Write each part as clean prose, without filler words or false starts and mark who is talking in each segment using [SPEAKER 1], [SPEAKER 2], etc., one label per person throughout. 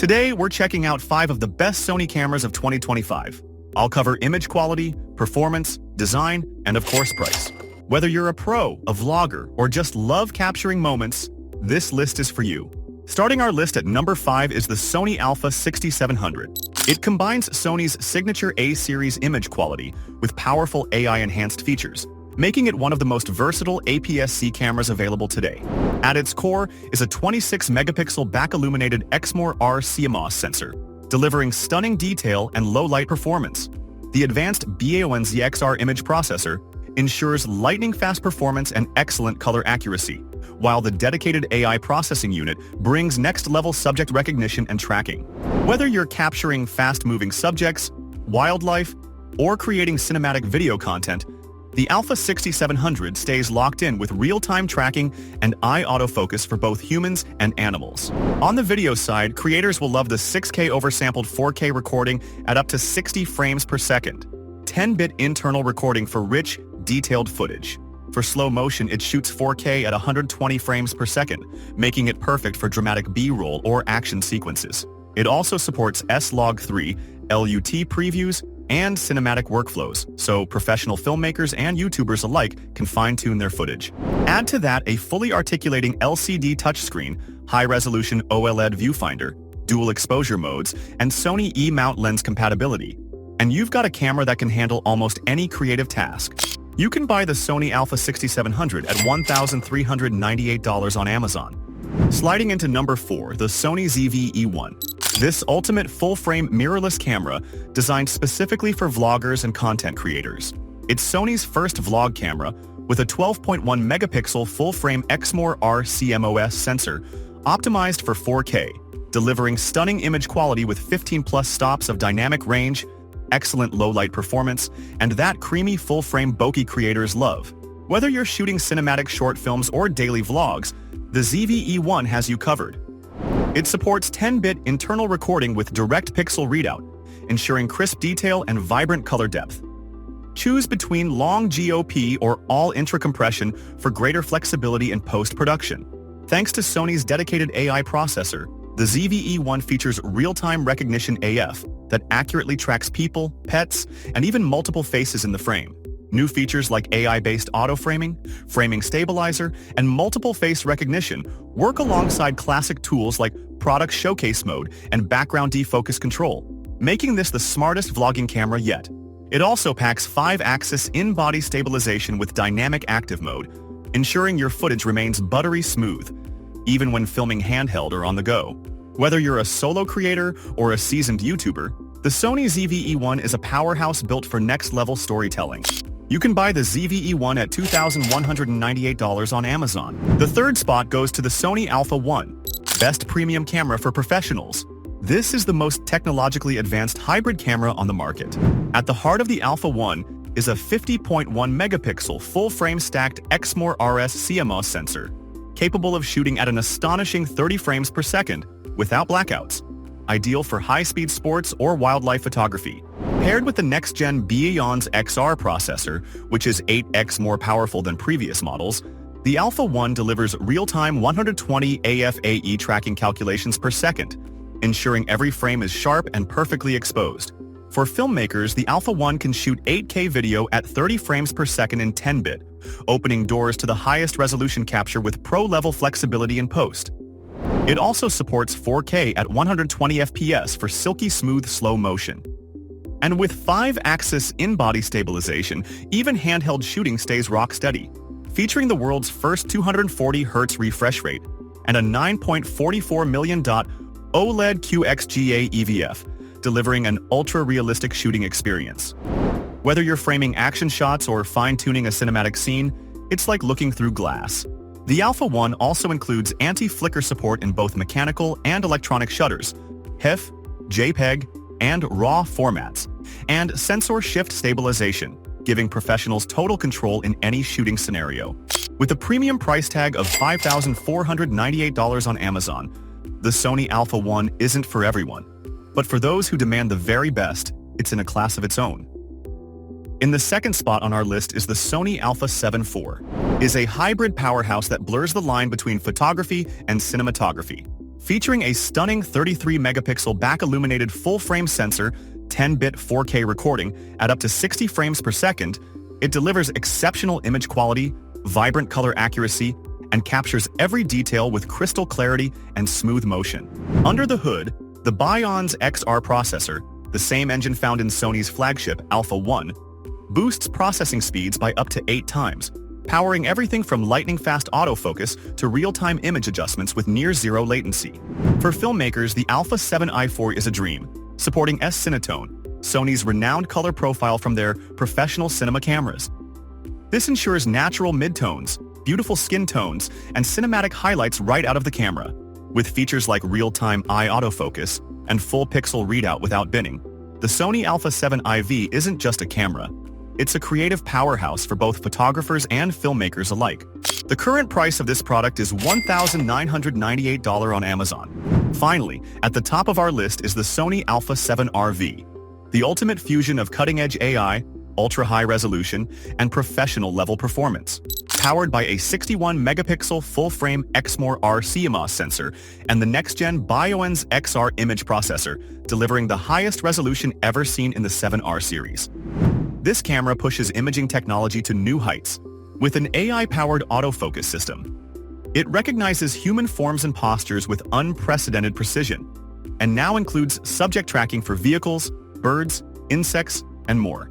[SPEAKER 1] Today, we're checking out 5 of the best Sony cameras of 2025. I'll cover image quality, performance, design, and of course price. Whether you're a pro, a vlogger, or just love capturing moments, this list is for you. Starting our list at number 5 is the Sony Alpha 6700. It combines Sony's signature A-series image quality with powerful AI-enhanced features, making it one of the most versatile APS-C cameras available today. At its core is a 26-megapixel back-illuminated Exmor-R CMOS sensor, delivering stunning detail and low-light performance. The advanced BAON-ZXR image processor ensures lightning-fast performance and excellent color accuracy, while the dedicated AI processing unit brings next-level subject recognition and tracking. Whether you're capturing fast-moving subjects, wildlife, or creating cinematic video content, the Alpha 6700 stays locked in with real-time tracking and eye autofocus for both humans and animals. On the video side, creators will love the 6K oversampled 4K recording at up to 60 frames per second, 10-bit internal recording for rich, detailed footage. For slow motion, it shoots 4K at 120 frames per second, making it perfect for dramatic B-roll or action sequences. It also supports S-Log3, LUT previews, and cinematic workflows, so professional filmmakers and YouTubers alike can fine-tune their footage. Add to that a fully articulating LCD touchscreen, high-resolution OLED viewfinder, dual exposure modes, and Sony E-mount lens compatibility, and you've got a camera that can handle almost any creative task. You can buy the Sony Alpha 6700 at $1,398 on Amazon. Sliding into number 4, the Sony ZV-E1. This ultimate full-frame mirrorless camera designed specifically for vloggers and content creators. It's Sony's first vlog camera with a 12.1-megapixel full-frame Exmor-R CMOS sensor optimized for 4K, delivering stunning image quality with 15-plus stops of dynamic range, excellent low-light performance, and that creamy full-frame bokeh creators love. Whether you're shooting cinematic short films or daily vlogs, the ZV-E1 has you covered. It supports 10-bit internal recording with direct pixel readout, ensuring crisp detail and vibrant color depth. Choose between long GOP or all intra-compression for greater flexibility in post-production. Thanks to Sony's dedicated AI processor, the ZV-E1 features real-time recognition AF that accurately tracks people, pets, and even multiple faces in the frame. New features like AI-based auto-framing, framing stabilizer, and multiple face recognition work alongside classic tools like product showcase mode and background defocus control, making this the smartest vlogging camera yet. It also packs 5-axis in-body stabilization with dynamic active mode, ensuring your footage remains buttery smooth, even when filming handheld or on the go. Whether you're a solo creator or a seasoned YouTuber, the Sony ZV-E1 is a powerhouse built for next-level storytelling. You can buy the ZV-E1 at $2,198 on Amazon. The third spot goes to the Sony Alpha 1, best premium camera for professionals. This is the most technologically advanced hybrid camera on the market. At the heart of the Alpha 1 is a 50.1-megapixel full-frame stacked Exmor-RS CMOS sensor, capable of shooting at an astonishing 30 frames per second without blackouts, ideal for high-speed sports or wildlife photography. Paired with the next-gen BAON-ZXR processor, which is 8x more powerful than previous models, the Alpha 1 delivers real-time 120 AFAE tracking calculations per second, ensuring every frame is sharp and perfectly exposed. For filmmakers, the Alpha 1 can shoot 8K video at 30 frames per second in 10-bit, opening doors to the highest resolution capture with pro-level flexibility in post. It also supports 4K at 120 FPS for silky smooth slow motion. And with 5-axis in-body stabilization, even handheld shooting stays rock-steady, featuring the world's first 240Hz refresh rate and a 9.44 million dot OLED QXGA EVF, delivering an ultra-realistic shooting experience. Whether you're framing action shots or fine-tuning a cinematic scene, it's like looking through glass. The Alpha 1 also includes anti-flicker support in both mechanical and electronic shutters, HEIF, JPEG, and RAW formats, and sensor shift stabilization, giving professionals total control in any shooting scenario. With a premium price tag of $5,498 on Amazon, the Sony Alpha 1 isn't for everyone, but for those who demand the very best, it's in a class of its own. In the second spot on our list is the Sony Alpha 7 IV. It is a hybrid powerhouse that blurs the line between photography and cinematography. Featuring a stunning 33-megapixel back-illuminated full-frame sensor, 10-bit 4K recording at up to 60 frames per second, it delivers exceptional image quality, vibrant color accuracy, and captures every detail with crystal clarity and smooth motion. Under the hood, the Bion's XR processor, the same engine found in Sony's flagship Alpha 1, boosts processing speeds by up to 8 times, powering everything from lightning-fast autofocus to real-time image adjustments with near-zero latency. For filmmakers, the Alpha 7i IV is a dream, supporting S-Cinetone, Sony's renowned color profile from their professional cinema cameras. This ensures natural midtones, beautiful skin tones, and cinematic highlights right out of the camera, with features like real-time eye autofocus and full-pixel readout without binning. The Sony Alpha 7i V isn't just a camera. It's a creative powerhouse for both photographers and filmmakers alike. The current price of this product is $1,998 on Amazon. Finally, at the top of our list is the Sony Alpha 7R V, the ultimate fusion of cutting-edge AI, ultra-high resolution, and professional-level performance. Powered by a 61-megapixel full-frame Exmor-R CMOS sensor and the next-gen Bion's XR image processor, delivering the highest resolution ever seen in the 7R series. This camera pushes imaging technology to new heights. With an AI-powered autofocus system, it recognizes human forms and postures with unprecedented precision, and now includes subject tracking for vehicles, birds, insects, and more,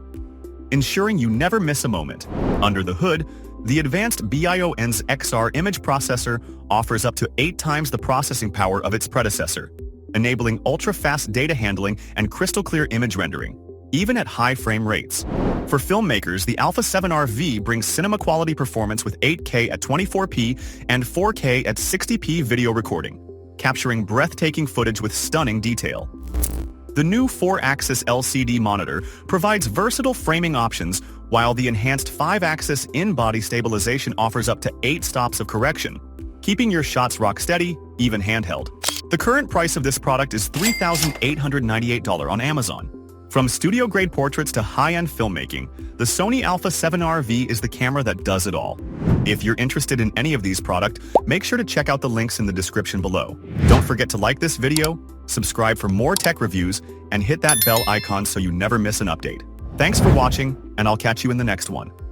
[SPEAKER 1] ensuring you never miss a moment. Under the hood, the advanced Bion's XR image processor offers up to 8 times the processing power of its predecessor, enabling ultra-fast data handling and crystal-clear image rendering, even at high frame rates. For filmmakers, the Alpha 7R V brings cinema-quality performance with 8K at 24p and 4K at 60p video recording, capturing breathtaking footage with stunning detail. The new 4-axis LCD monitor provides versatile framing options, while the enhanced 5-axis in-body stabilization offers up to 8 stops of correction, keeping your shots rock steady, even handheld. The current price of this product is $3,898 on Amazon. From studio-grade portraits to high-end filmmaking, the Sony Alpha 7R V is the camera that does it all. If you're interested in any of these products, make sure to check out the links in the description below. Don't forget to like this video, subscribe for more tech reviews, and hit that bell icon so you never miss an update. Thanks for watching, and I'll catch you in the next one.